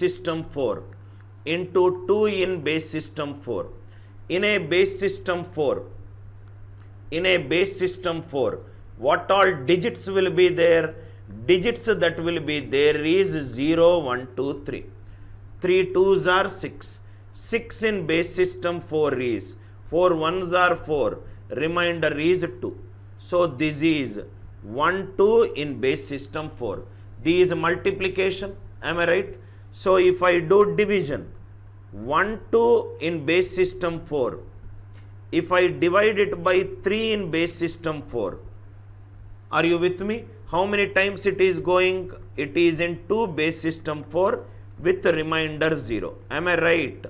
system 4 into 2 in base system 4. In a base system 4, what all digits will be there? Digits that will be there is 0, 1, 2, 3. 3 2s are 6. 6 in base system 4 is 4 1s are 4. Remainder is 2. So this is 1 2 in base system 4. This is multiplication. Am I right? So if I do division 1 2 in base system 4, if I divide it by 3 in base system 4, are you with me? How many times it is going? It is in 2 base system 4 with remainder 0. Am I right?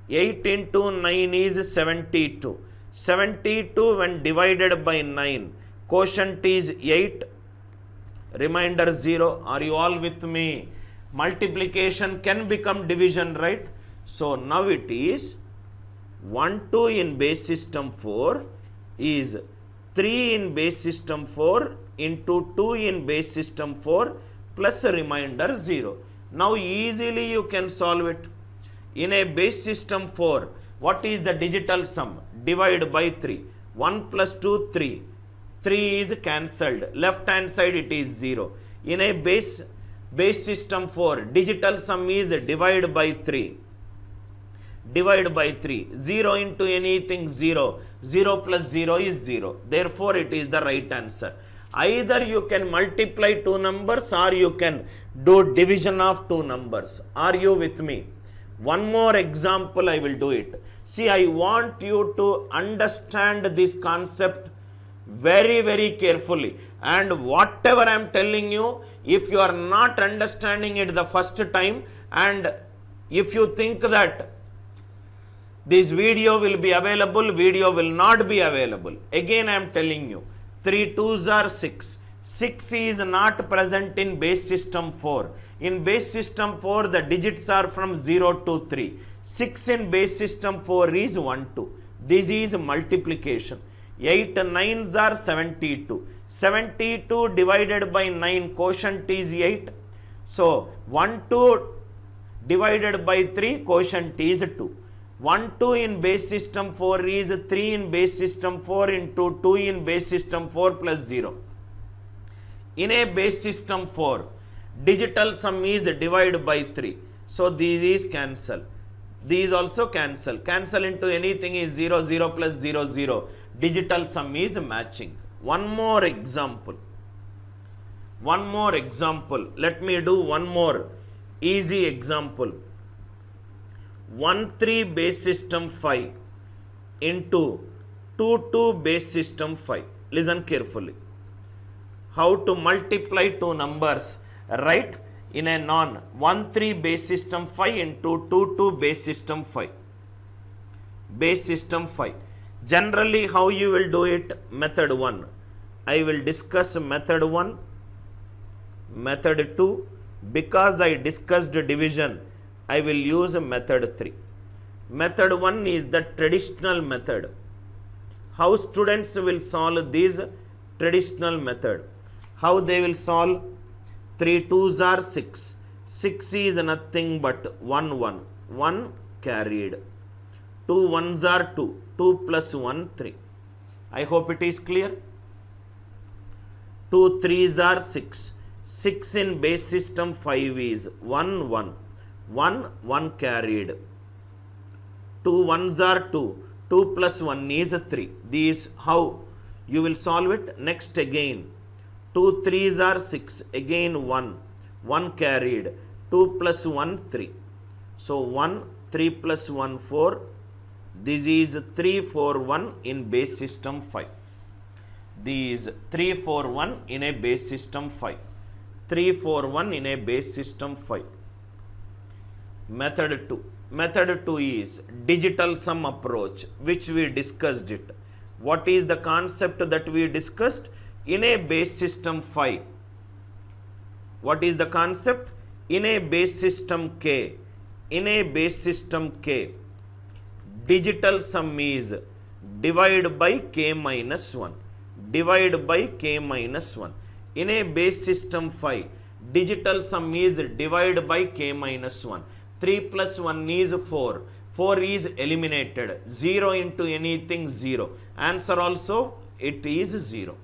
8 into 9 is 72. 72 when divided by 9, quotient is 8, remainder 0. Are you all with me? Multiplication can become division, right? So now it is 1 2 in base system 4 is 3 in base system 4 into 2 in base system 4 plus remainder 0. Now easily you can solve it. In a base system 4, what is the digital sum? Divide by 3. 1 plus 2, 3. 3 is cancelled. Left hand side it is 0. In a base system 4, digital sum is divide by 3. Divide by 3. 0 into anything 0. 0 plus 0 is 0. Therefore, it is the right answer. Either you can multiply two numbers or you can do division of two numbers. Are you with me? One more example I will do it. See, I want you to understand this concept very, very carefully. And whatever I am telling you, if you are not understanding it the first time, and if you think that this video will be available, video will not be available. Again I am telling you, 3 2s are 6. 6 is not present in base system 4. In base system 4, the digits are from 0 to 3. 6 in base system 4 is 1 2. This is multiplication. 8 9s are 72. 72 divided by 9, quotient is 8. So 1 2 divided by 3, quotient is 2. 1 2 in base system 4 is 3 in base system 4 into 2 in base system 4 plus 0. In a base system 4, digital sum is divide by 3. So these is cancel. These also cancel. Cancel into anything is 0, 0 plus 0, 0. Digital sum is matching. One more example. One more example. Let me do one more easy example. 1 3 base system 5 into 2 2 base system 5. Listen carefully. How to multiply two numbers, right? In a 1 3 base system 5 into 2 2 base system 5. Base system 5. Generally, how you will do it? Method 1. I will discuss method 1. Method 2. Because I discussed division, I will use method 3. Method 1 is the traditional method. How students will solve this traditional method? How they will solve? 3 2s are 6. 6 is nothing but 1 1. 1 carried. 2 1s are 2. 2 plus 1 3. I hope it is clear. 2 3s are 6. 6 in base system 5 is 1 1. 1 1 carried. 2 1s are 2. 2 plus 1 is 3. This how you will solve it. Next again. 2 3s are 6. Again 1. 1 carried. 2 plus 1 3. So 1 3 plus 1 4. This is 3 4 1 in base system 5. This 3 4 1 in a base system 5. 3 4 1 in a base system 5. Method 2. Method 2 is digital sum approach, which we discussed it. What is the concept that we discussed? In a base system 5. What is the concept? In a base system K. In a base system K, digital sum is divide by K minus 1. Divide by K minus 1. In a base system 5, Digital sum is divide by k minus 1. 3 plus 1 is 4. 4 is eliminated. 0 into anything 0. Answer also it is 0.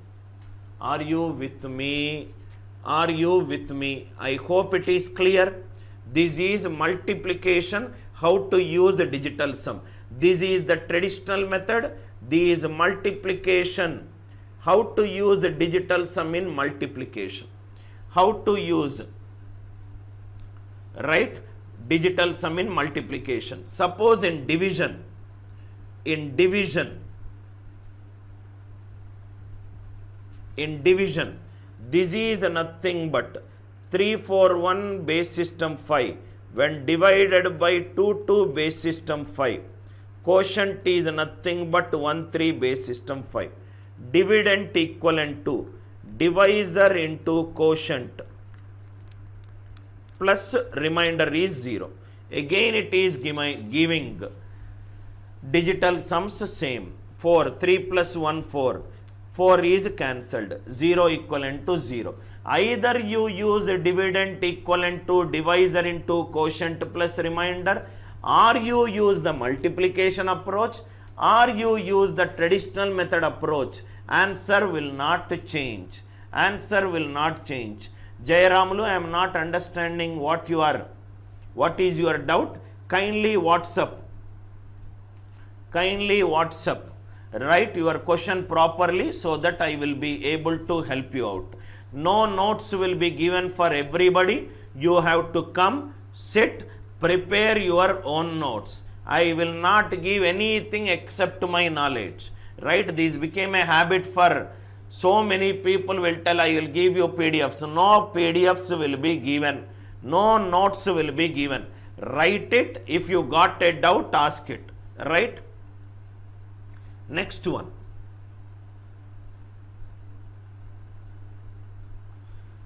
Are you with me? Are you with me? I hope it is clear. This is multiplication, how to use a digital sum. This is the traditional method. This is multiplication, how to use the digital sum in multiplication. How to use, right, digital sum in multiplication. Suppose in division, in division, this is nothing but 3, 4, 1 base system 5 when divided by 2, 2 base system 5. Quotient is nothing but 1, 3 base system 5. Dividend equivalent to divisor into quotient plus remainder is 0. Again it is giving digital sums same. 4, 3 plus 1, 4. 4 is cancelled. 0 equivalent to 0. Either you use dividend equivalent to divisor into quotient plus remainder, or you use the multiplication approach, or you use the traditional method approach. Answer will not change. Answer will not change. Jayaramulu, I am not understanding what is your doubt. Kindly WhatsApp. Kindly WhatsApp. Write your question properly so that I will be able to help you out. No notes will be given for everybody. You have to come, sit, prepare your own notes. I will not give anything except my knowledge. Right? This became a habit for so many people will tell I will give you PDFs. No PDFs will be given. No notes will be given. Write it. If you got a doubt, ask it. Right? Next one.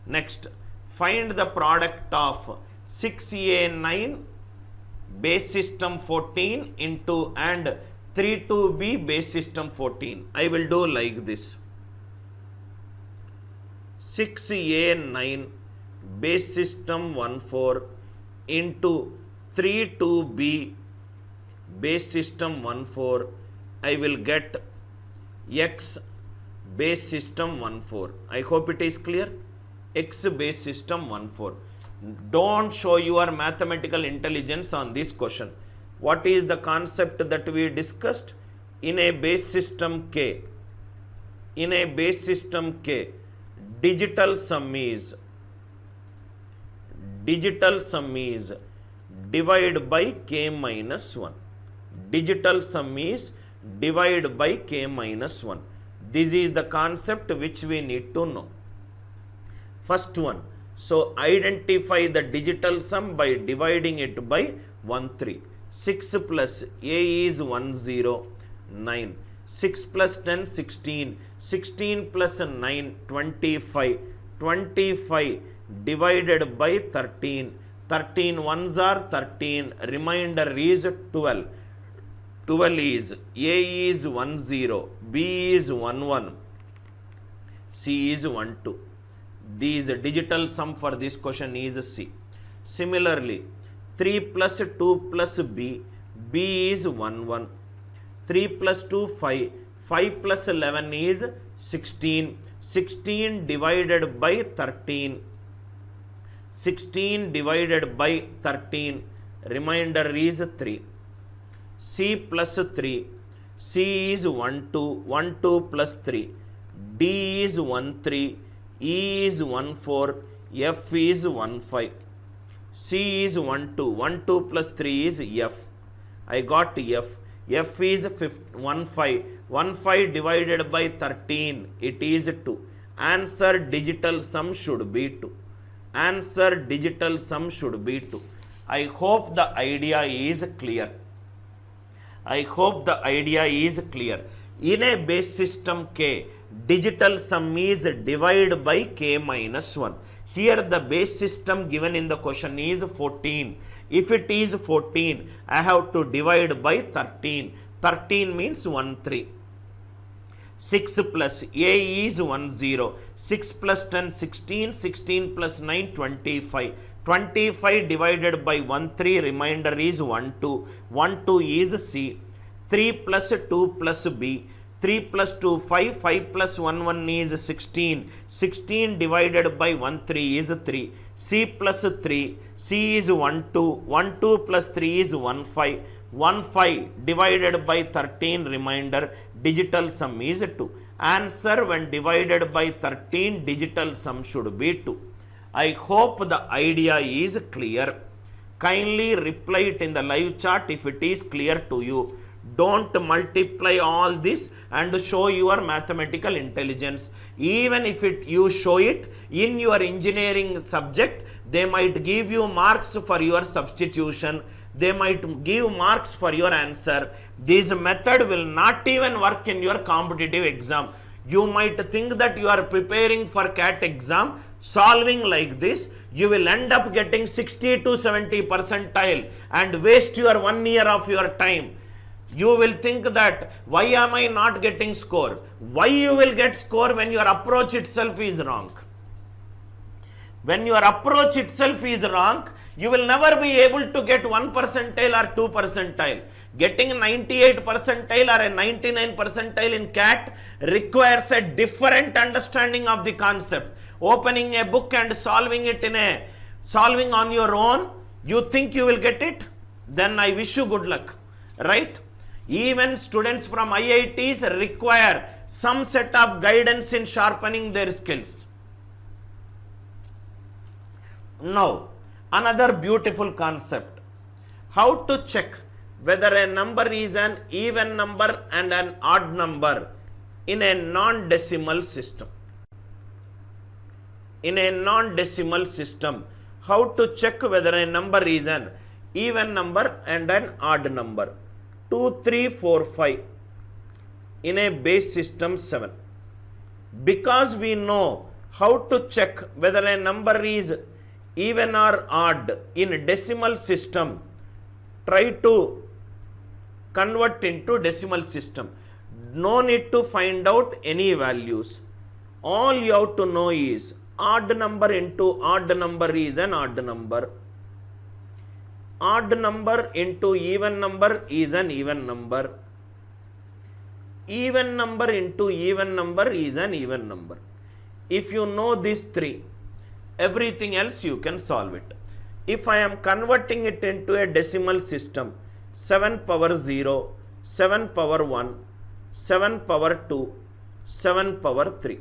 Next, find the product of 6A9 base system 14 into and 32B base system 14. I will do like this. 6A9 base system 14 into 32B base system 14. I will get x base system 14. I hope it is clear. X base system 14. Don't show your mathematical intelligence on this question. What is the concept that we discussed? In a base system K, digital sum is divide by k minus 1. Digital sum is divide by k minus 1. This is the concept which we need to know. First one. So identify the digital sum by dividing it by 1, 3. 6 plus A is 1, 0, 9. 6 plus 10, 16. 16 plus 9, 25. 25 divided by 13. 13 ones are 13. Remainder is 12. 12 is A is 1, 0. B is 1, 1. C is 1, 2. These digital sum for this question is C. Similarly, 3 plus 2 plus B. B is 1, 1. 3 plus 2, 5. 5 plus 11 is 16. 16 divided by 13. 16 divided by 13. Remainder is 3. C plus 3. C is 1, 2. 1, 2 plus 3. D is 1, 3. E is 1, 4. F is 1, 5. C is 1, 2. 1, 2 plus 3 is F. I got F. F is 1, 5. 1, 5 divided by 13. It is 2. Answer digital sum should be 2. Answer digital sum should be 2. I hope the idea is clear. I hope the idea is clear. In a base system K, digital sum is divide by k minus 1. Here the base system given in the question is 14. If it is 14, I have to divide by 13. 13 means 1, 3. 6 plus A is 1 0, 6 plus 10 16, 16 plus 9 25, 25 divided by 1 3, remainder is 1 2, 1 2 is C, 3 plus 2 plus B, 3 plus 2 5, 5 plus 1 1 is 16, 16 divided by 1 3 is 3, C plus 3, C is 1 2, 1 2 plus 3 is 1 5, 1 5 divided by 13, remainder, digital sum is 2. Answer when divided by 13, digital sum should be 2. I hope the idea is clear. Kindly reply it in the live chat if it is clear to you. Don't multiply all this and show your mathematical intelligence. Even if you show it in your engineering subject, they might give you marks for your substitution. They might give marks for your answer. This method will not even work in your competitive exam. You might think that you are preparing for CAT exam, solving like this, you will end up getting 60 to 70 percentile and waste your 1 year of your time. You will think that why am I not getting score? Why you will get score when your approach itself is wrong? When your approach itself is wrong, you will never be able to get 1 percentile or 2 percentile. Getting 98 percentile or a 99 percentile in CAT requires a different understanding of the concept. Opening a book and solving it solving on your own, you think you will get it? Then I wish you good luck, right? Even students from IITs require some set of guidance in sharpening their skills. Now, another beautiful concept. How to check whether a number is an even number and an odd number in a non-decimal system. In a non-decimal system, how to check whether a number is an even number and an odd number. 2, 3, 4, 5 in a base system 7. Because we know how to check whether a number is even or odd in decimal system, try to convert into decimal system. No need to find out any values. All you have to know is odd number into odd number is an odd number. Odd number into even number is an even number. Even number into even number is an even number. If you know these three, everything else you can solve it. If I am converting it into a decimal system, 7 power 0, 7 power 1, 7 power 2, 7 power 3.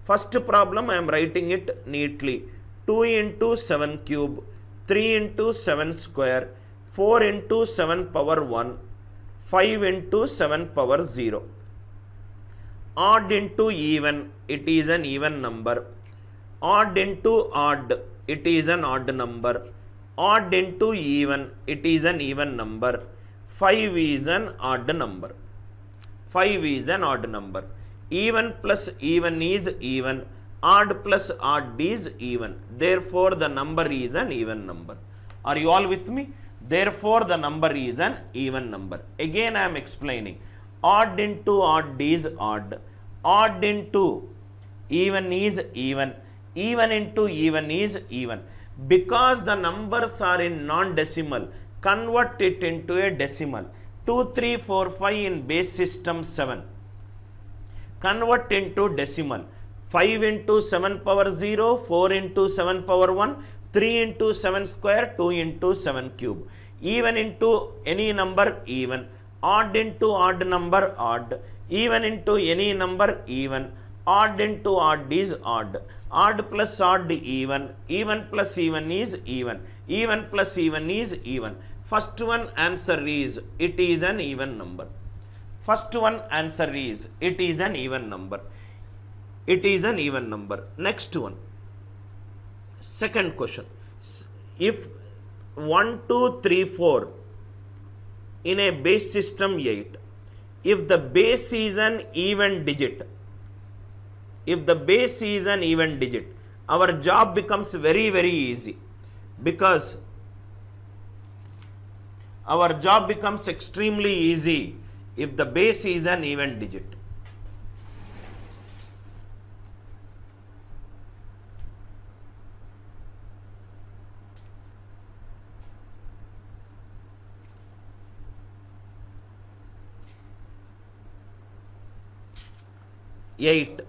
First problem I am writing it neatly. 2 into 7 cube, 3 into 7 square, 4 into 7 power 1, 5 into 7 power 0. Odd into even, it is an even number. Odd into odd, it is an odd number. Odd into even, it is an even number. 5 is an odd number. 5 is an odd number. Even plus even is even. Odd plus odd is even. Therefore, the number is an even number. Are you all with me? Therefore, the number is an even number. Again, I am explaining. Odd into odd is odd. Odd into even is even. Even into even is even. Because the numbers are in non-decimal, convert it into a decimal. 2, 3, 4, 5 in base system 7. Convert into decimal. 5 into 7 power 0, 4 into 7 power 1, 3 into 7 square, 2 into 7 cube. Even into any number, even. Odd into odd number, odd. Even into any number, even. Odd into odd is odd. Odd plus odd even. Even plus even is even. Even plus even is even. First one answer is it is an even number. First one answer is it is an even number. It is an even number. Next one. Second question. If 1, 2, 3, 4 in a base system 8, if the base is an even digit, if the base is an even digit, our job becomes very, very easy, because our job becomes extremely easy if the base is an even digit. 8.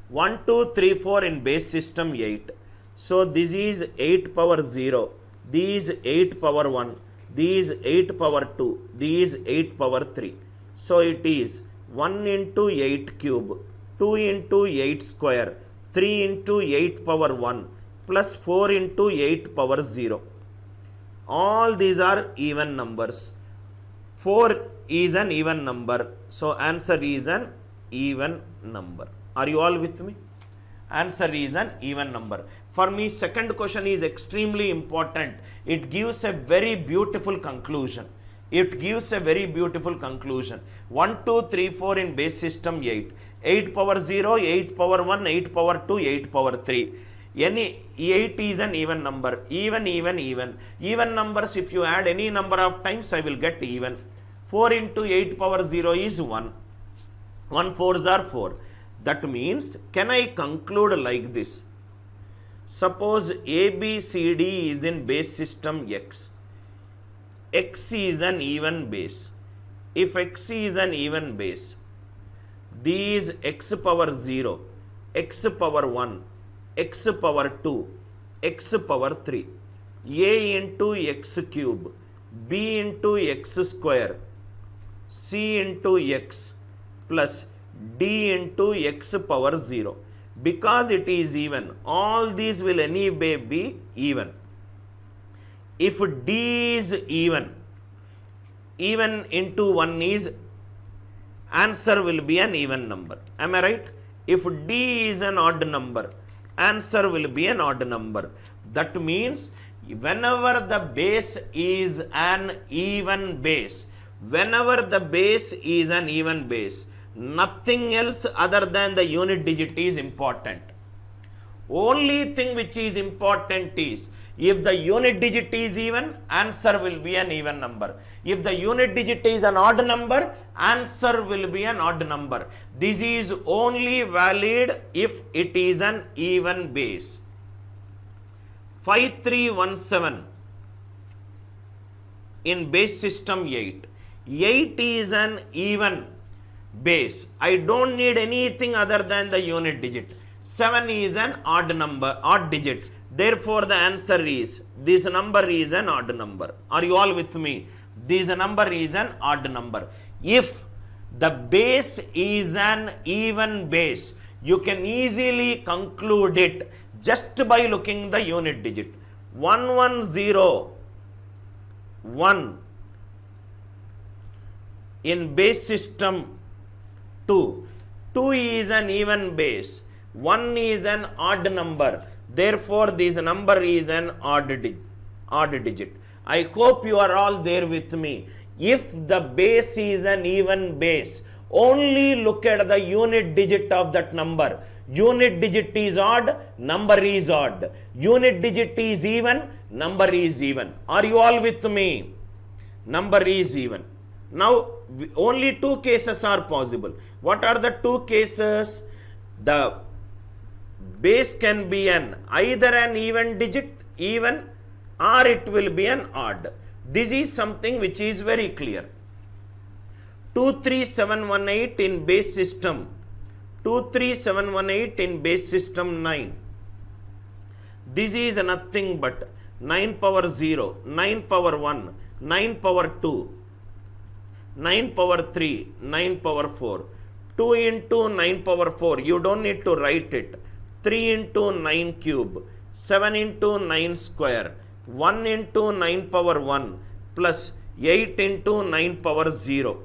1, 2, 3, 4 in base system 8. So this is 8 power 0, these 8 power 1, these 8 power 2, these 8 power 3. So it is 1 into 8 cube, 2 into 8 square, 3 into 8 power 1 plus 4 into 8 power 0. All these are even numbers. 4 is an even number. So answer is an even number. Are you all with me? Answer is an even number. For me, second question is extremely important. It gives a very beautiful conclusion. It gives a very beautiful conclusion. 1, 2, 3, 4 in base system 8. 8 power 0, 8 power 1, 8 power 2, 8 power 3. Any 8 is an even number. Even. Even numbers, if you add any number of times, I will get even. 4 into 8 power 0 is 1. 1 4s are 4. That means, can I conclude like this? Suppose ABCD is in base system X. X is an even base. If X is an even base, these X power 0, X power 1, X power 2, X power 3, A into X cube, B into X square, C into X plus D into X power 0. Because it is even, all these will anyway be even. If D is even into 1 is, answer will be an even number. Am I right? If D is an odd number, answer will be an odd number. That means, whenever the base is an even base, nothing else other than the unit digit is important. Only thing which is important is, if the unit digit is even, answer will be an even number. If the unit digit is an odd number, answer will be an odd number. This is only valid if it is an even base. 5317 in base system 8. 8 is an even base. I don't need anything other than the unit digit. 7 is an odd number, odd digit. Therefore, the answer is, this number is an odd number. Are you all with me? This number is an odd number. If the base is an even base, you can easily conclude it just by looking the unit digit. 1101 in base system 2. 2 is an even base. 1 is an odd number. Therefore, this number is an odd digit. I hope you are all there with me. If the base is an even base, only look at the unit digit of that number. Unit digit is odd, number is odd. Unit digit is even, number is even. Are you all with me? Number is even. Now, only two cases are possible. What are the two cases? The base can be either an even digit, even, or it will be an odd. This is something which is very clear. 23718 in base system. 23718 in base system 9. This is nothing but 9 power 0, 9 power 1, 9 power 2, 9 power 3, 9 power 4. 2 into 9 power 4, you don't need to write it. 3 into 9 cube, 7 into 9 square, 1 into 9 power 1 plus 8 into 9 power 0.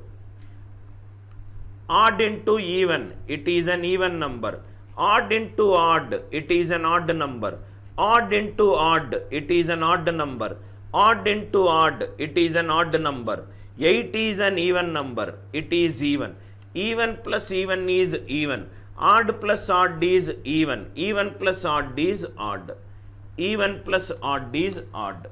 Odd into even, it is an even number. Odd into odd, it is an odd number. Odd into odd, it is an odd number. Odd into odd, it is an odd number. 8 is an even number, it is even. Even plus even is even. Odd plus odd is even. Even plus odd is odd. Even plus odd is odd.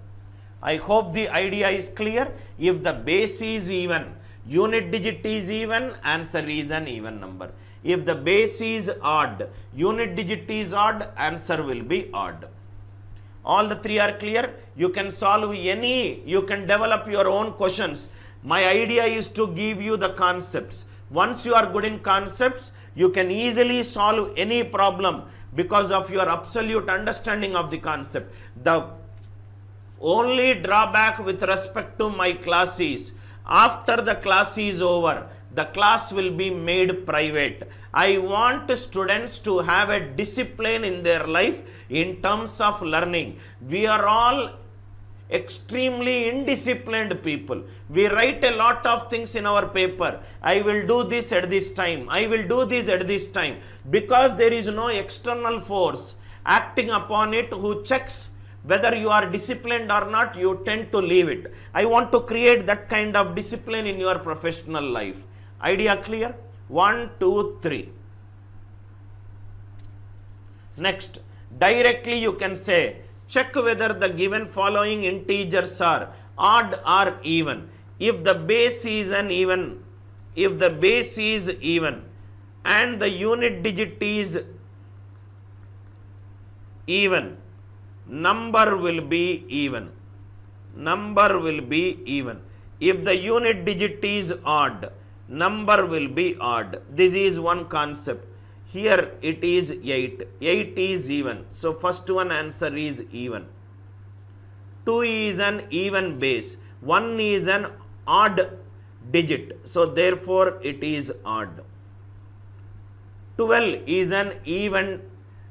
I hope the idea is clear. If the base is even, unit digit is even, answer is an even number. If the base is odd, unit digit is odd, answer will be odd. All the three are clear. You can solve any, you can develop your own questions. My idea is to give you the concepts. Once you are good in concepts, You can easily solve any problem because of your absolute understanding of the concept. The only drawback with respect to my class is, after the class is over, the class will be made private. I want students to have a discipline in their life in terms of learning. We are all extremely indisciplined people. We write a lot of things in our paper. I will do this at this time. I will do this at this time. Because there is no external force acting upon it who checks whether you are disciplined or not, you tend to leave it. I want to create that kind of discipline in your professional life. Idea clear? 1, 2, 3. Next, directly you can say, check whether the given following integers are odd or even. If the base is even and the unit digit is even, number will be even. If the unit digit is odd, number will be odd. This is one concept. Here it is 8. 8 is even. So first one answer is even. 2 is an even base. 1 is an odd digit. So therefore it is odd. 12 is an even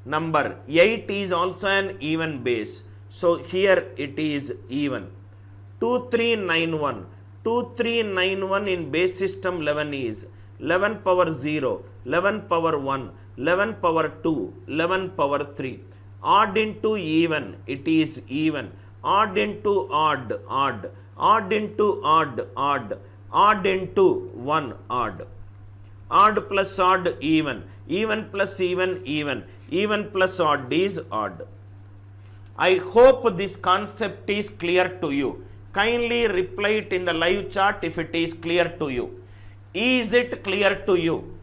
number. 8 is also an even base. So here it is even. 2391. 2391 in base system 11 is 11 power 0, 11 power 1, 11 power 2, 11 power 3. Odd into even, it is even. Odd into odd, odd. Odd into odd, odd. Odd into 1, odd. Odd plus odd, even. Even plus even, even. Even plus odd is odd. I hope this concept is clear to you. Kindly reply it in the live chat if it is clear to you. Is it clear to you?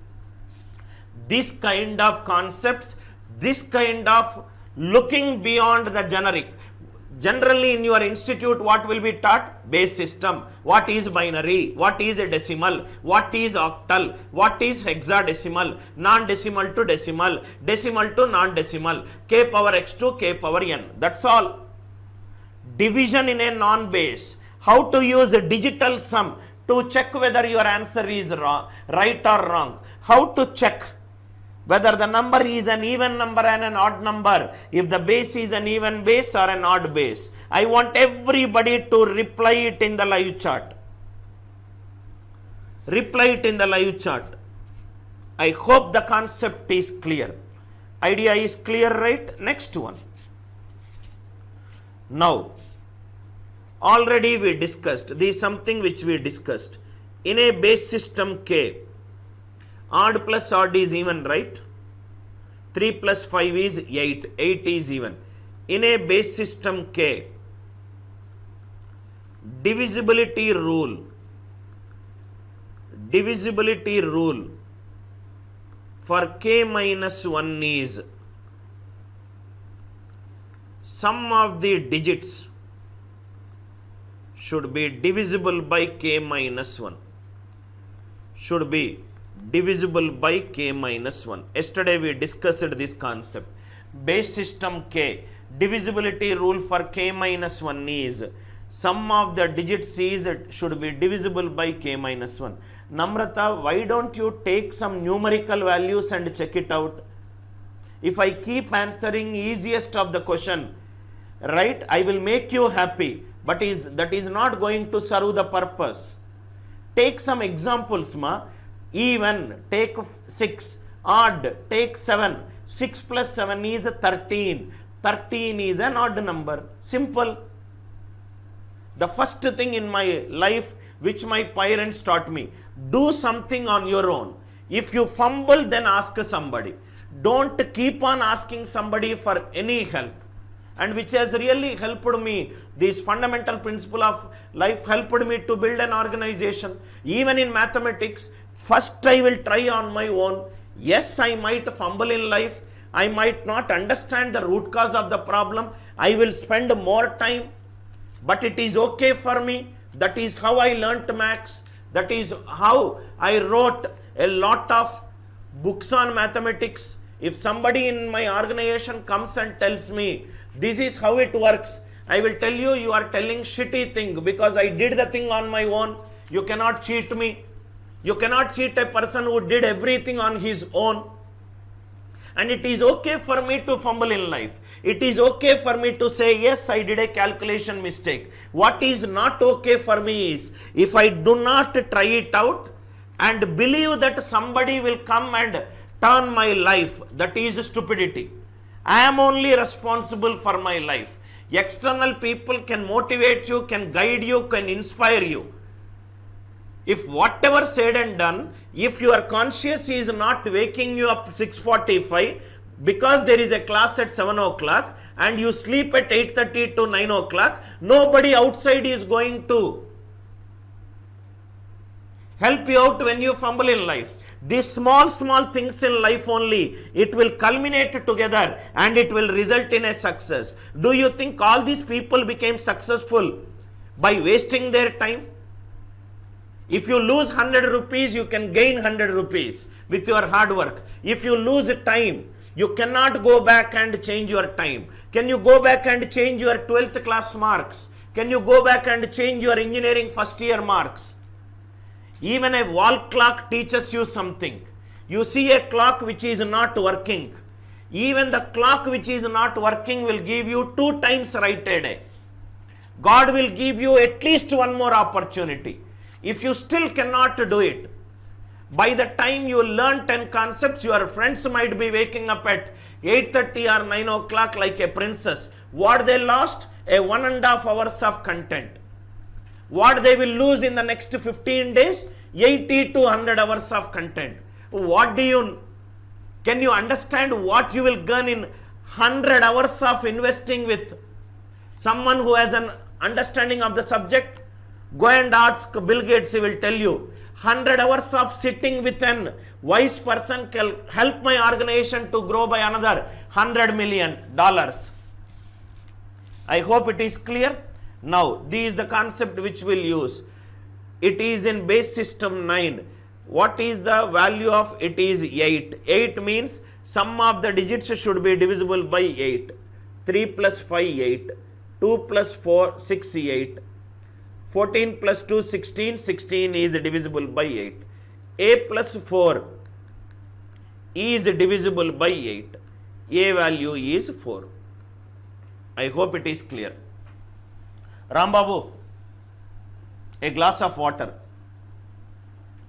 This kind of concepts, this kind of looking beyond the generic. Generally in your institute, what will be taught? Base system. What is binary? What is a decimal? What is octal? What is hexadecimal? Non-decimal to decimal. Decimal to non-decimal. K power x to k power n. That's all. Division in a non-base. How to use a digital sum to check whether your answer is wrong, right or wrong. How to check whether the number is an even number and an odd number, if the base is an even base or an odd base. I want everybody to reply it in the live chat. Reply it in the live chat. I hope the concept is clear. Idea is clear, right? Next one. Now, already we discussed, this is something which we discussed. In a base system K, odd plus odd is even, right? 3 plus 5 is 8. 8 is even. In a base system K, divisibility rule for K minus 1 is sum of the digits should be divisible by K minus 1. Should be divisible by K minus 1. Yesterday we discussed this concept. Base system K, divisibility rule for K minus 1 is sum of the digits is should be divisible by K minus 1. Namrata, why don't you take some numerical values and check it out? If I keep answering easiest of the question, right, I will make you happy, but that is not going to serve the purpose. Take some examples, ma. Even, take 6. Odd, take 7. 6 plus 7 is 13. 13 is an odd number. Simple. The first thing in my life which my parents taught me, do something on your own. If you fumble, then ask somebody. Don't keep on asking somebody for any help. And which has really helped me, this fundamental principle of life helped me to build an organization. Even in mathematics, first I will try on my own. Yes, I might fumble in life. I might not understand the root cause of the problem. I will spend more time, but it is okay for me. That is how I learnt maths. That is how I wrote a lot of books on mathematics. If somebody in my organization comes and tells me, this is how it works, I will tell you, you are telling shitty thing because I did the thing on my own. You cannot cheat me. You cannot cheat a person who did everything on his own. And it is okay for me to fumble in life. It is okay for me to say, yes, I did a calculation mistake. What is not okay for me is, if I do not try it out and believe that somebody will come and turn my life, that is stupidity. I am only responsible for my life. External people can motivate you, can guide you, can inspire you. If whatever said and done, if your conscience is not waking you up 6:45 because there is a class at 7 o'clock and you sleep at 8:30 to 9 o'clock, nobody outside is going to help you out when you fumble in life. These small things in life only, it will culminate together and it will result in a success. Do you think all these people became successful by wasting their time? If you lose 100 rupees, you can gain 100 rupees with your hard work. If you lose time, you cannot go back and change your time. Can you go back and change your 12th class marks? Can you go back and change your engineering first year marks? Even a wall clock teaches you something. You see a clock which is not working. Even the clock which is not working will give you 2 times right a day. God will give you at least one more opportunity. If you still cannot do it, by the time you learn 10 concepts, your friends might be waking up at 8:30 or 9 o'clock like a princess. What they lost? A 1.5 hours of content. What they will lose in the next 15 days? 80 to 100 hours of content. Can you understand what you will gain in 100 hours of investing with someone who has an understanding of the subject? Go and ask Bill Gates, he will tell you. 100 hours of sitting with an wise person can help my organization to grow by another $100 million. I hope it is clear. Now, this is the concept which we'll use. It is in base system 9. What is the value of it? Is 8. 8 means sum of the digits should be divisible by 8. 3 plus 5, 8. 2 plus 4, 6, 8. 14 plus 2, 16. 16 is divisible by 8. A plus 4 is divisible by 8. A value is 4. I hope it is clear. Rambabu, a glass of water.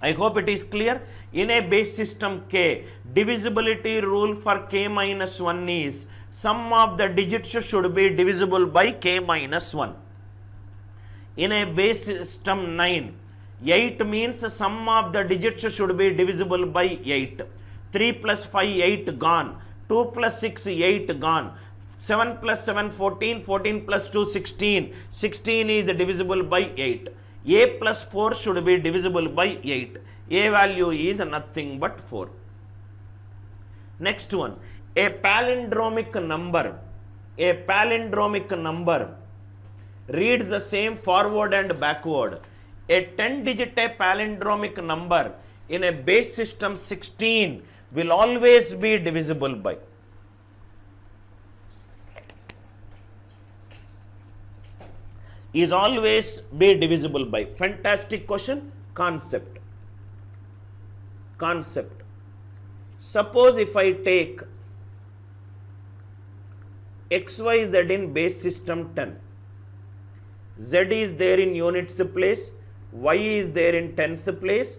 I hope it is clear. In a base system K, divisibility rule for K minus 1 is sum of the digits should be divisible by K minus 1. In a base system 9, 8 means sum of the digits should be divisible by 8. 3 plus 5, 8 gone. 2 plus 6, 8 gone. 7 plus 7, 14, 14 plus 2, 16. 16 is divisible by 8. A plus 4 should be divisible by 8. A value is nothing but 4. Next one, a palindromic number. A palindromic number reads the same forward and backward. A 10-digit palindromic number in a base system 16 will always be divisible by. Is always be divisible by. Fantastic question. Concept. Suppose if I take XYZ in base system 10, Z is there in units place, Y is there in tens place,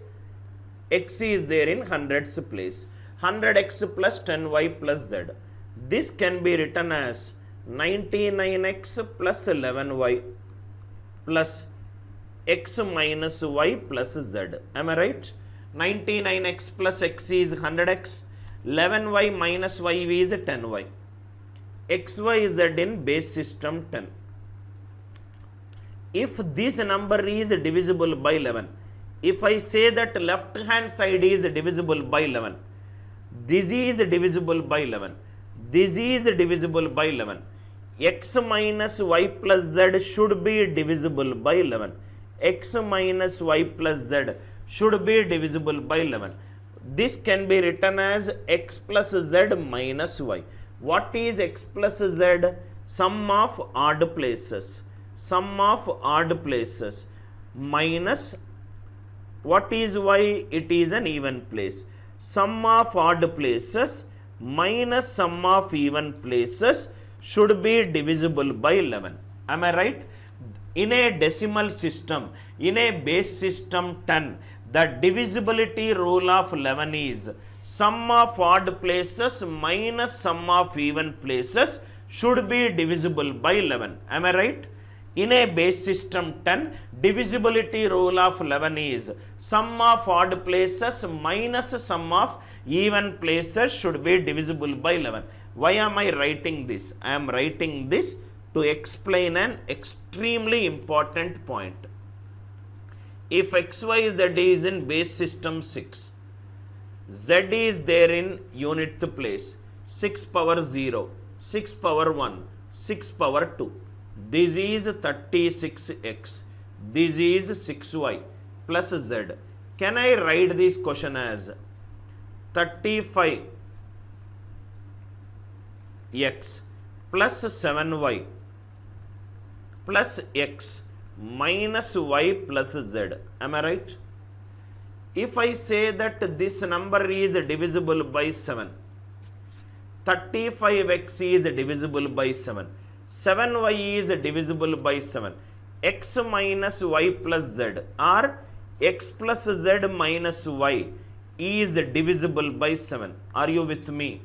X is there in hundreds place. 100x plus 10y plus Z. This can be written as 99x plus 11y plus x minus y plus z. Am I right? 99x plus x is 100x. 11y minus y is 10y. xy is in base system 10. If this number is divisible by 11, if I say that left hand side is divisible by 11, this is divisible by 11, this is divisible by 11, x minus y plus z should be divisible by 11. X minus y plus z should be divisible by 11. This can be written as x plus z minus y. What is x plus z? Sum of odd places. Sum of odd places minus what is y? It is an even place. Sum of odd places minus sum of even places should be divisible by 11. Am I right? In a decimal system, in a base system 10, the divisibility rule of 11 is sum of odd places minus sum of even places should be divisible by 11. Am I right? In a base system 10, divisibility rule of 11 is sum of odd places minus sum of even places should be divisible by 11. Why am I writing this? I am writing this to explain an extremely important point. If xyz is in base system 6, z is there in unit place, 6 power 0, 6 power 1, 6 power 2. This is 36x. This is 6y plus z. Can I write this question as 35x plus 7y plus x minus y plus z? Am I right? If I say that this number is divisible by 7, 35x is divisible by 7, 7y is divisible by 7, x minus y plus z or x plus z minus y is divisible by 7. Are you with me?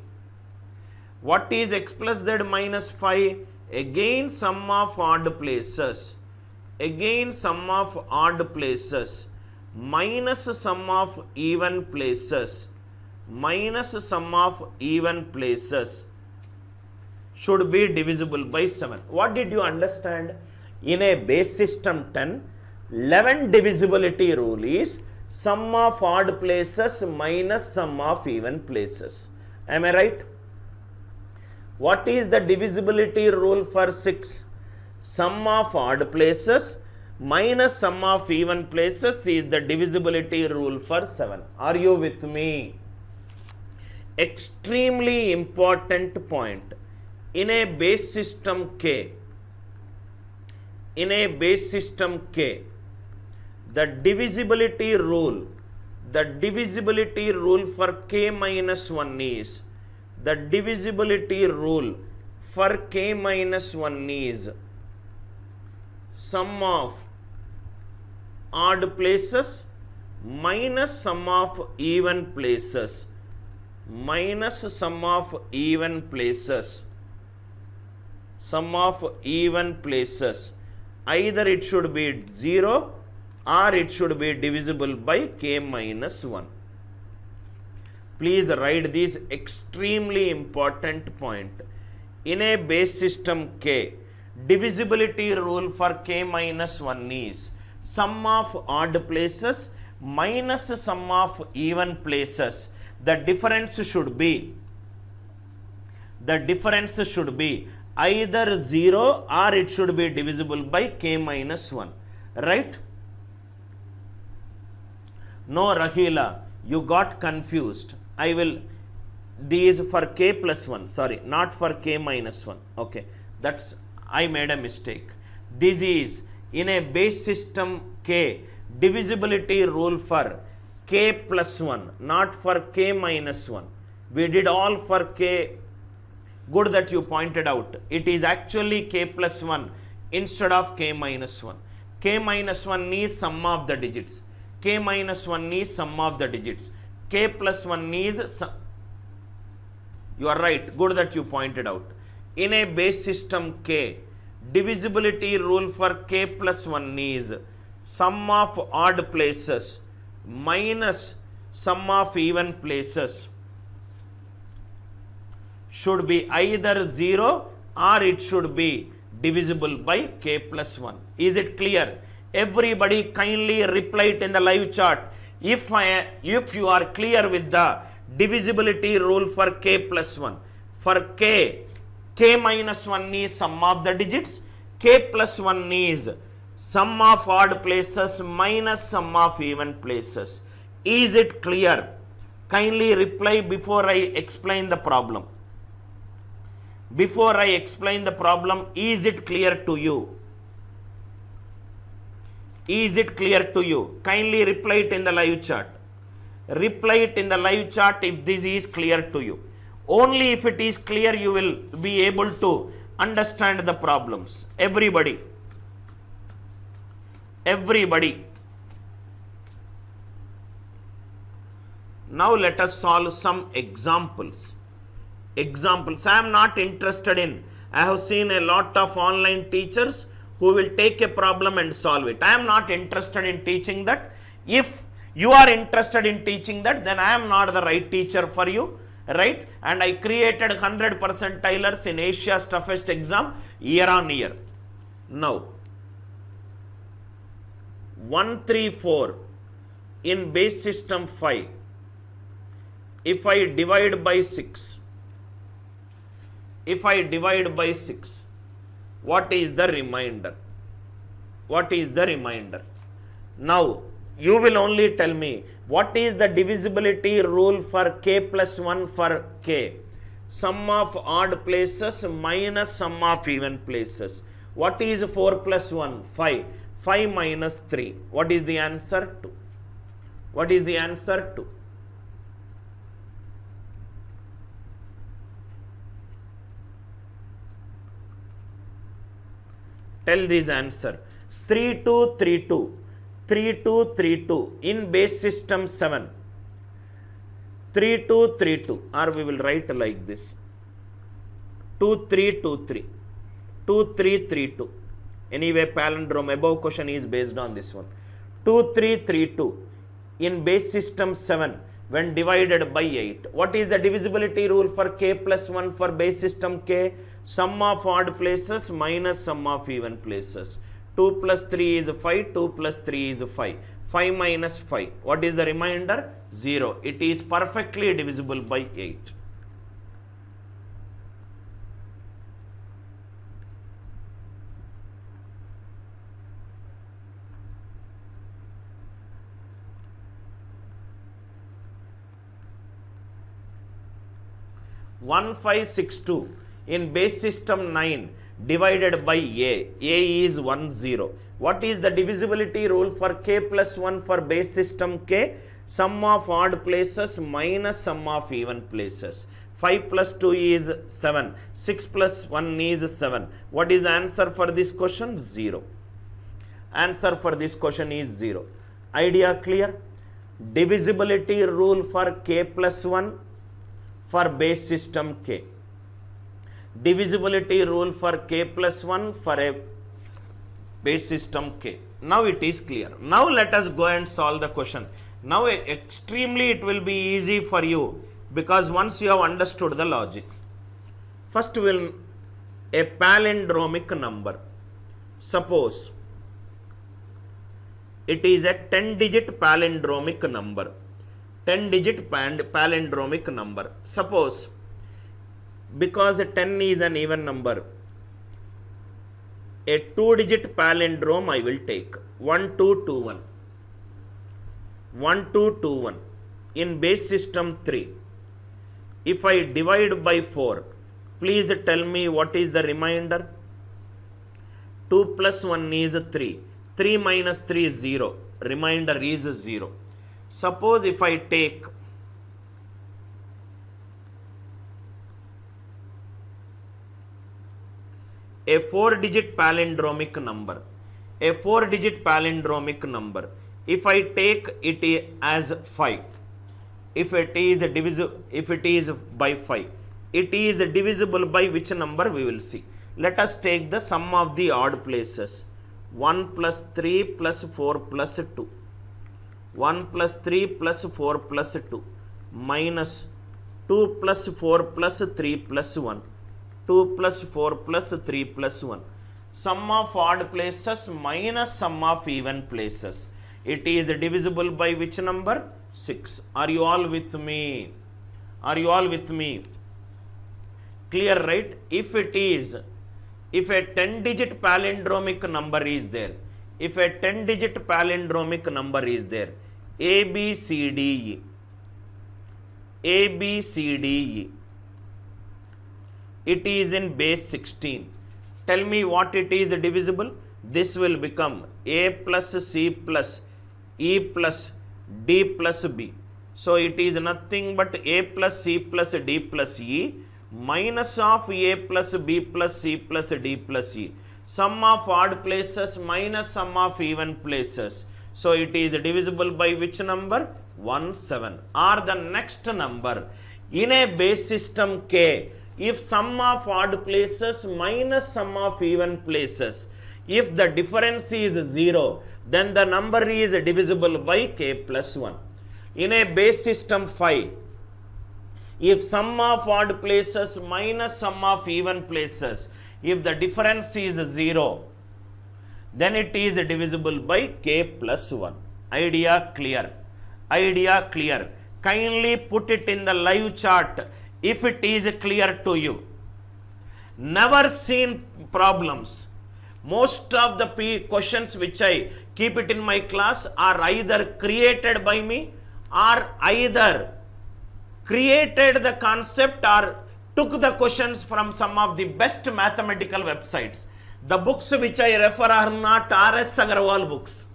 What is x plus z minus 5? Again sum of odd places. Again sum of odd places minus sum of even places minus sum of even places should be divisible by 7. What did you understand? In a base system 10, 11 divisibility rule is sum of odd places minus sum of even places. Am I right? What is the divisibility rule for 6? Sum of odd places minus sum of even places is the divisibility rule for 7. Are you with me? Extremely important point. In a base system K, the divisibility rule for K minus 1 is, the divisibility rule for K minus 1 is sum of odd places minus sum of even places minus sum of even places. Sum of even places. Either it should be 0 or it should be divisible by K minus 1. Please write this extremely important point. In a base system K, divisibility rule for K minus 1 is sum of odd places minus sum of even places. The difference should be either 0 or it should be divisible by K minus 1. Right? No, Rahila, you got confused. These for K plus 1, sorry, not for K minus 1. Okay, I made a mistake. This is in a base system K, divisibility rule for K plus 1, not for K minus 1. We did all for K. Good that you pointed out. It is actually K plus 1 instead of K minus 1. K minus 1 is sum of the digits. K minus 1 is sum of the digits. K plus 1 is you are right. Good that you pointed out. In a base system K, divisibility rule for K plus 1 is sum of odd places minus sum of even places should be either 0 or it should be divisible by K plus 1. Is it clear? Everybody kindly reply it in the live chat if you are clear with the divisibility rule for K plus 1. For K minus 1 is sum of the digits, K plus 1 is sum of odd places minus sum of even places. Is it clear? Kindly reply before I explain the problem. Before I explain the problem, is it clear to you? Is it clear to you? Kindly reply it in the live chat. Reply it in the live chat if this is clear to you. Only if it is clear, you will be able to understand the problems. Everybody. Everybody. Now let us solve some examples. Examples. I am not interested in. I have seen a lot of online teachers who will take a problem and solve it. I am not interested in teaching that. If you are interested in teaching that, then I am not the right teacher for you, right? And I created 100 percentilers in Asia's toughest exam year on year. Now, 134 in base system 5. If I divide by 6, what is the remainder? What is the remainder? Now, you will only tell me what is the divisibility rule for k plus 1 for k. Sum of odd places minus sum of even places. What is 4 plus 1? 5. 5 minus 3. What is the answer? 2. What is the answer? 2. Tell this answer. 3 2 3 2. 3 2 3 2 in base system 7. 3 2 3 2, or we will write like this. 2 3 2 3. 2 3 3 2. Anyway, palindrome above question is based on this one. 2 3 3 2 in base system 7 when divided by 8. What is the divisibility rule for k plus 1 for base system k? Sum of odd places minus sum of even places. 2 plus 3 is 5, 2 plus 3 is 5. 5 minus 5. What is the remainder? 0. It is perfectly divisible by 8. One 5 6 2 in base system 9 divided by A. A is 1 0. What is the divisibility rule for k plus 1 for base system k? Sum of odd places minus sum of even places. 5 plus 2 is 7. 6 plus 1 is 7. What is the answer for this question? 0. Answer for this question is 0. Idea clear? Divisibility rule for k plus 1 for base system k. Divisibility rule for k plus 1 for a base system k. Now it is clear. Now let us go and solve the question. Now extremely it will be easy for you because once you have understood the logic. First will a palindromic number. Suppose it is a 10-digit palindromic number. 10-digit palindromic number. Suppose because 10 is an even number, a 2-digit palindrome I will take. 1 2 2 1. 1 2 2 1 in base system 3. If I divide by 4, please tell me what is the remainder. 2 plus 1 is 3. 3 minus 3 is 0. Remainder is 0. Suppose if I take a 4-digit palindromic number, a 4-digit palindromic number, if I take it as 5, if it is by 5, it is divisible by which number we will see. Let us take the sum of the odd places. 1 plus 3 plus 4 plus 2. 1 plus 3 plus 4 plus 2 minus 2 plus 4 plus 3 plus 1. 2 plus 4 plus 3 plus 1. Sum of odd places minus sum of even places. It is divisible by which number? 6. Are you all with me? Are you all with me? Clear, right? If a 10-digit palindromic number is there, if a 10-digit palindromic number is there, A, B, C, D, E, A, B, C, D, E. It is in base 16. Tell me what it is divisible. This will become A plus C plus E plus D plus B. So it is nothing but A plus C plus D plus E minus of A plus B plus C plus D plus E. Sum of odd places minus sum of even places. So it is divisible by which number? 1, 7. Or the next number. In a base system K, if sum of odd places minus sum of even places, if the difference is 0, then the number is divisible by K plus 1. In a base system 5, if sum of odd places minus sum of even places, if the difference is 0, then it is divisible by K plus 1. Idea clear? Idea clear. Kindly put it in the live chart if it is clear to you. Never seen problems. Most of the questions which I keep it in my class are either created by me or either created the concept or took the questions from some of the best mathematical websites. The books which I refer are not R.S. Agarwal books.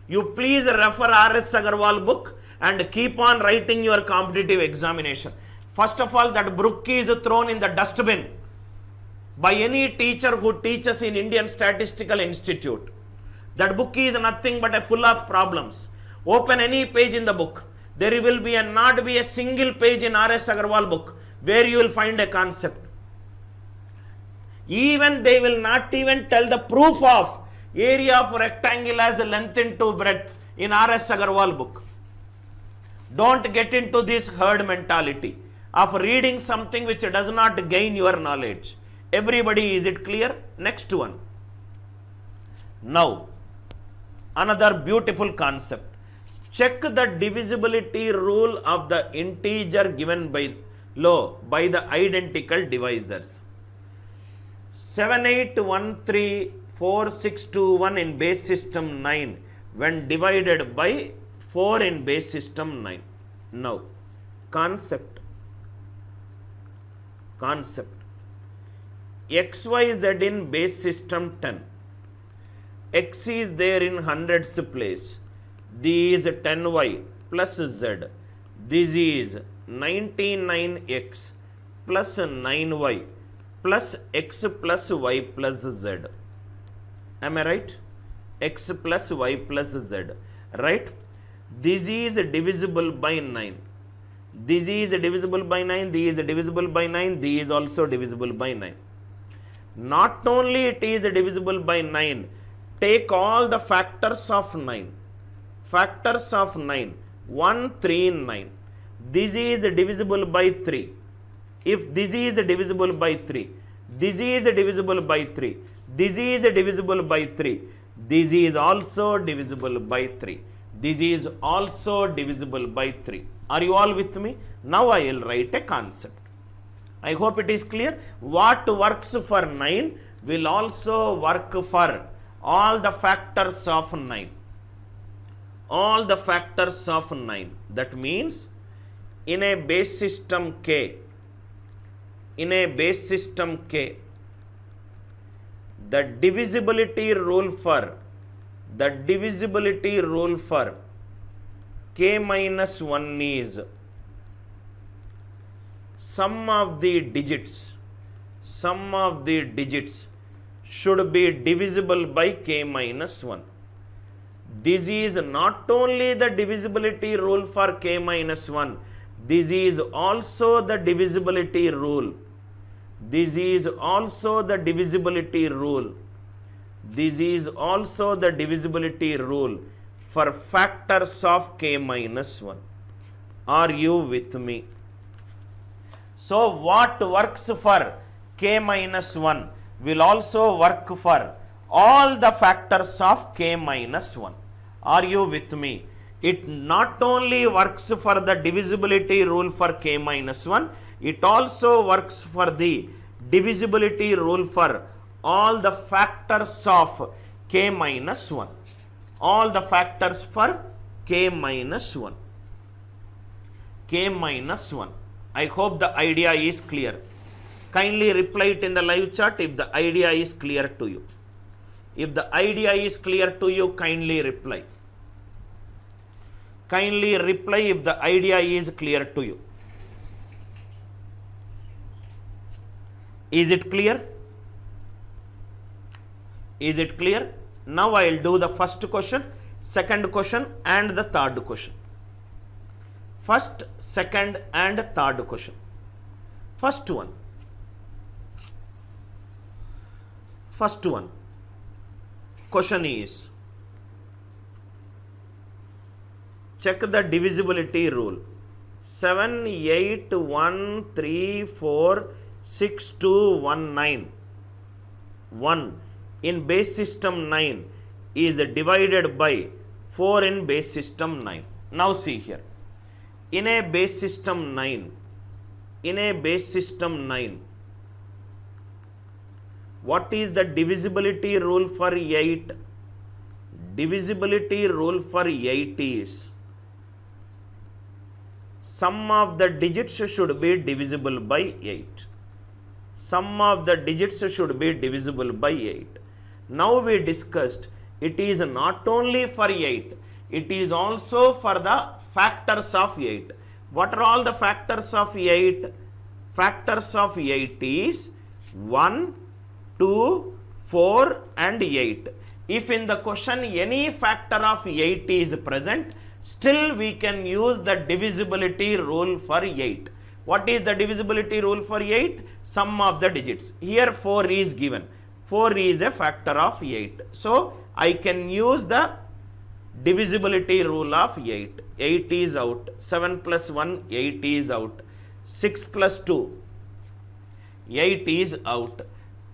You please refer R.S. Agarwal book and keep on writing your competitive examination. First of all, that book is thrown in the dustbin by any teacher who teaches in Indian Statistical Institute. That book is nothing but a full of problems. Open any page in the book. There will be not be a single page in R.S. Agarwal book where you will find a concept. Even they will not even tell the proof of area of rectangle as the length into breadth in R.S. Agarwal book. Don't get into this herd mentality of reading something which does not gain your knowledge. Everybody, is it clear? Next one. Now, another beautiful concept. Check the divisibility rule of the integer given below by the identical divisors. 78134621 in base system 9 when divided by 4 in base system 9. Now, concept. XYZ in base system 10. X is there in hundreds place. This is 10y plus z. This is 99x plus 9y plus x plus y plus z. Am I right? X plus y plus z. Right? This is divisible by 9. This is divisible by 9. This is divisible by 9. This is also divisible by 9. Not only it is divisible by 9. Take all the factors of 9. Factors of 9. 1, 3, 9. This is divisible by 3. If this is divisible by 3, this is divisible by 3, this is divisible by 3, this is also divisible by 3, this is also divisible by 3. Are you all with me? Now I will write a concept. I hope it is clear. What works for 9 will also work for all the factors of 9. All the factors of 9. That means in a base system K, the divisibility rule for K minus 1 is sum of the digits should be divisible by K minus 1. This is not only the divisibility rule for K minus 1, this is also the divisibility rule. This is also the divisibility rule. This is also the divisibility rule for factors of K minus 1. Are you with me? So what works for K minus 1 will also work for all the factors of K minus 1. Are you with me? It not only works for the divisibility rule for K minus 1, it also works for the divisibility rule for all the factors of K minus 1. All the factors for K minus 1. k minus 1. I hope the idea is clear. Kindly reply it in the live chat if the idea is clear to you. If the idea is clear to you, kindly reply. Kindly reply if the idea is clear to you. Is it clear? Is it clear? Now I will do the first question, second question and the third question. First, second and third question. First one. First one. Question is, check the divisibility rule. 7, 8, 1, 3, 4, 6, 2, 1, 9. 1 in base system 9 is divided by 4 in base system 9. Now see here. In a base system 9, what is the divisibility rule for 8? Divisibility rule for 8 is sum of the digits should be divisible by 8. Sum of the digits should be divisible by 8. Now we discussed it is not only for 8, it is also for the factors of 8. What are all the factors of 8? Factors of 8 is 1, 2, 4 and 8. If in the question any factor of 8 is present, still we can use the divisibility rule for 8. What is the divisibility rule for 8? Sum of the digits. Here 4 is given. 4 is a factor of 8. So I can use the divisibility rule of 8. 8 is out. 7 plus 1, 8 is out. 6 plus 2, 8 is out.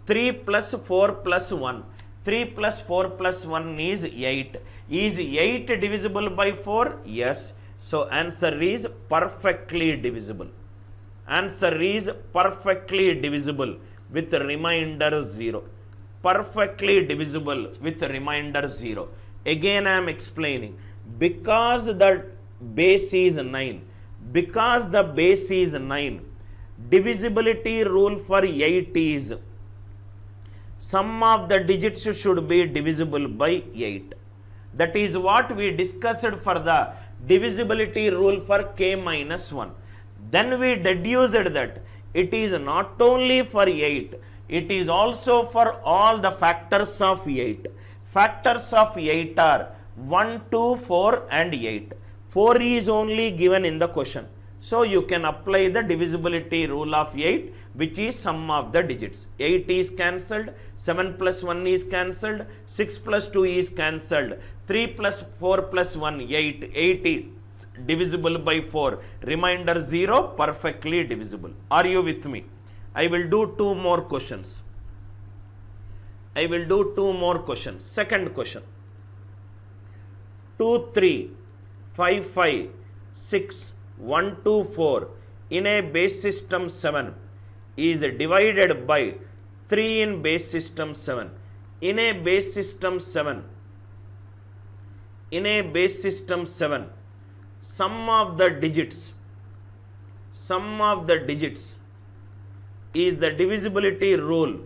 3 plus 4 plus 1. 3 plus 4 plus 1 is 8. Is 8 divisible by 4? Yes. So answer is perfectly divisible. Answer is perfectly divisible with remainder 0. Perfectly divisible with remainder 0. Again I am explaining. Because the base is 9. Because the base is 9. Divisibility rule for 8 is sum of the digits should be divisible by 8. That is what we discussed for the divisibility rule for k minus 1. Then we deduced that it is not only for 8, it is also for all the factors of 8. Factors of 8 are 1, 2, 4 and 8. 4 is only given in the question. So you can apply the divisibility rule of 8, which is sum of the digits. 8 is cancelled, 7 plus 1 is cancelled, 6 plus 2 is cancelled, 3 plus 4 plus 1, 8. 8 is divisible by 4. Remainder 0, perfectly divisible. Are you with me? I will do 2 more questions. I will do 2 more questions. Second question. 2, 3, 5, 5, 6, 1, 2, 4 in a base system 7 is divided by 3 in base system 7. In a base system 7, sum of the digits is the divisibility rule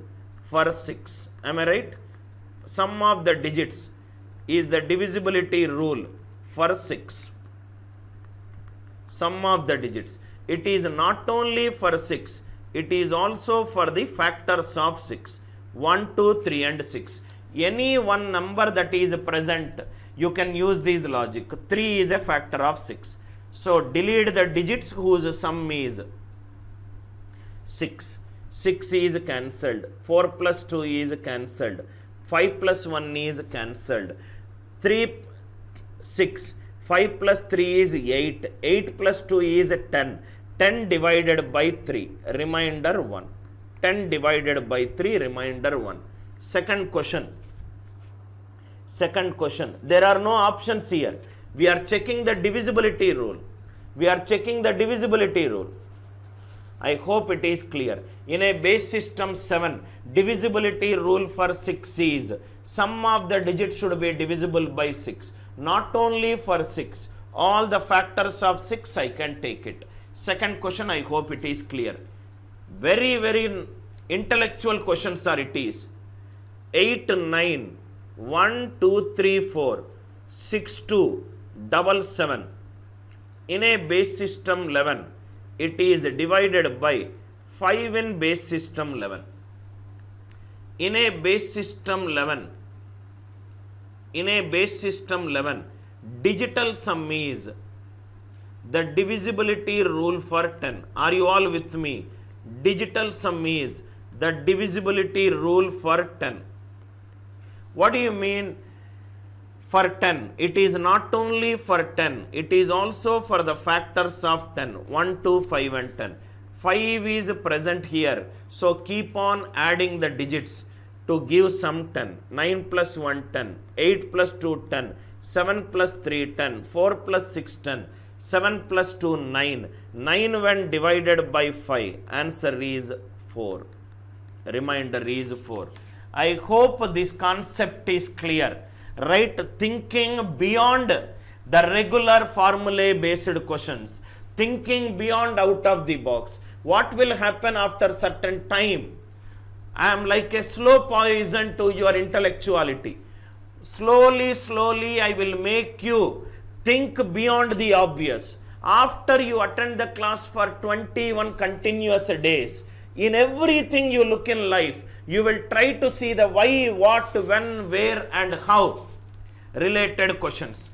for 6. Am I right? Sum of the digits is the divisibility rule for 6. Sum of the digits. It is not only for 6, it is also for the factors of 6. 1, 2, 3 and 6. Any one number that is present, you can use this logic. 3 is a factor of 6. So delete the digits whose sum is 6. 6 is cancelled. 4 plus 2 is cancelled. 5 plus 1 is cancelled. 3, 6. 5 plus 3 is 8. 8 plus 2 is 10. 10 divided by 3. Remainder 1. 10 divided by 3. Remainder 1. Second question. There are no options here. We are checking the divisibility rule. I hope it is clear. In a base system 7, divisibility rule for 6 is sum of the digits should be divisible by 6. Not only for 6, All the factors of 6 I can take it. Second question, I hope it is clear. Very, very intellectual questions are it is. 8, 9, 1, 2, 3, 4, 6, 2, 7, 7. In a base system 11, it is divided by 5 in base system 11. In a base system 11, digital sum is the divisibility rule for 10. Are you all with me? Digital sum is the divisibility rule for 10. What do you mean for 10? It is not only for 10, it is also for the factors of 10, 1, 2, 5 and 10. 5 is present here, so keep on adding the digits to give some 10. 9 plus 1, 10, 8 plus 2, 10, 7 plus 3, 10, 4 plus 6, 10, 7 plus 2, 9. 9 when divided by 5, answer is 4. Remainder is 4. I hope this concept is clear. Right? Thinking beyond the regular formulae based questions. Thinking beyond out of the box. What will happen after certain time? I am like a slow poison to your intellectuality. Slowly, slowly I will make you think beyond the obvious. After you attend the class for 21 continuous days, in everything you look in life, you will try to see the why, what, when, where and how related questions.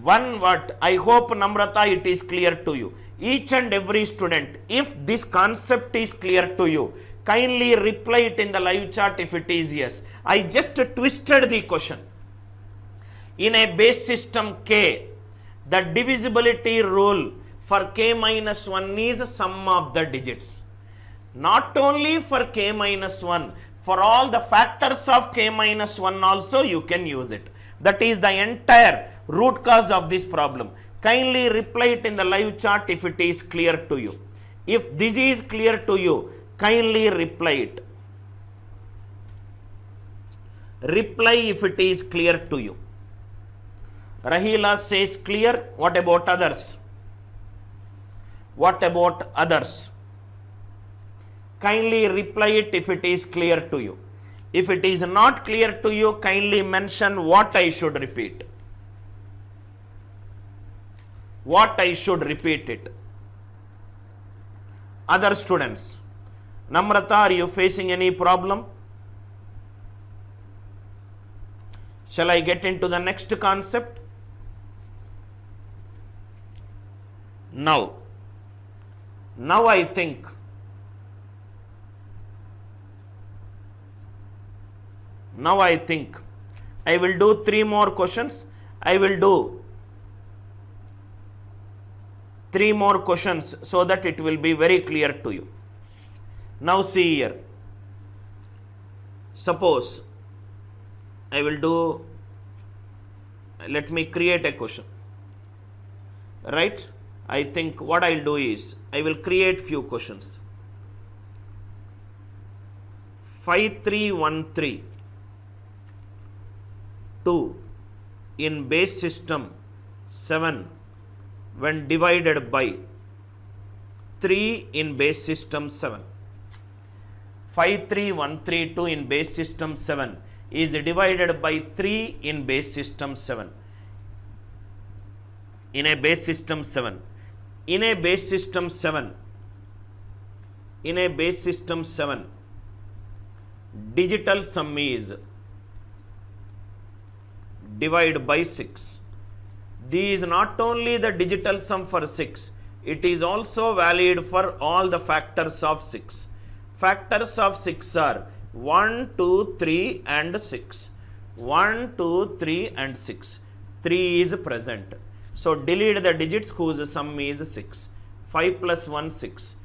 One what, I hope Namrata it is clear to you. Each and every student, if this concept is clear to you, kindly reply it in the live chat if it is yes. I just twisted the question. In a base system K, the divisibility rule for K minus 1 is sum of the digits. Not only for K minus 1, for all the factors of K minus 1 also you can use it. That is the entire root cause of this problem. Kindly reply it in the live chat if it is clear to you. If this is clear to you, kindly reply it. Reply if it is clear to you. Rahila says clear. What about others? What about others? Kindly reply it if it is clear to you. If it is not clear to you, kindly mention what I should repeat. What I should repeat it. Other students. Namrata, are you facing any problem? Shall I get into the next concept? Now I think I will do 3 more questions. I will do 3 more questions so that it will be very clear to you. Now see here. Suppose I will do, let me create a question. Right? I think what I'll do is, I will create few questions. 5313 2 in base system 7 when divided by 3 in base system 7. 53132 in base system 7 is divided by 3 in base system 7. In a base system 7. In a base system 7. In a base system 7. Digital sum is divide by 6. This is not only the digital sum for 6, it is also valid for all the factors of 6. Factors of 6 are 1, 2, 3 and 6. 1, 2, 3 and 6. 3 is present. So delete the digits whose sum is 6. 5 plus 1, 6.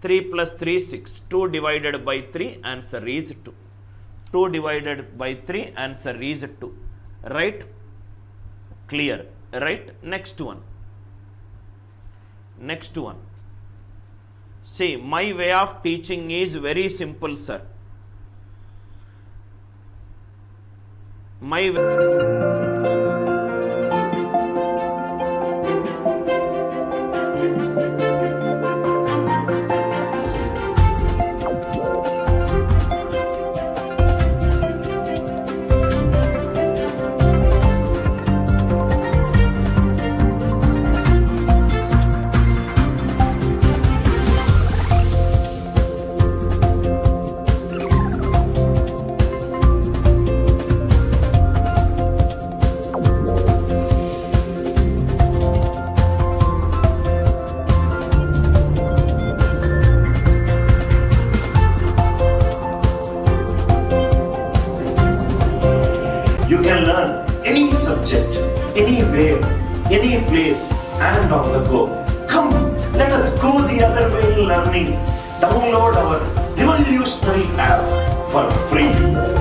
3 plus 3, 6. 2 divided by 3, answer is 2. 2 divided by 3, answer is 2. Right? Clear. Right? Next one. Next one. See, my way of teaching is very simple, sir. My way the globe. Come, let us go the other way learning. Download our revolutionary app for free.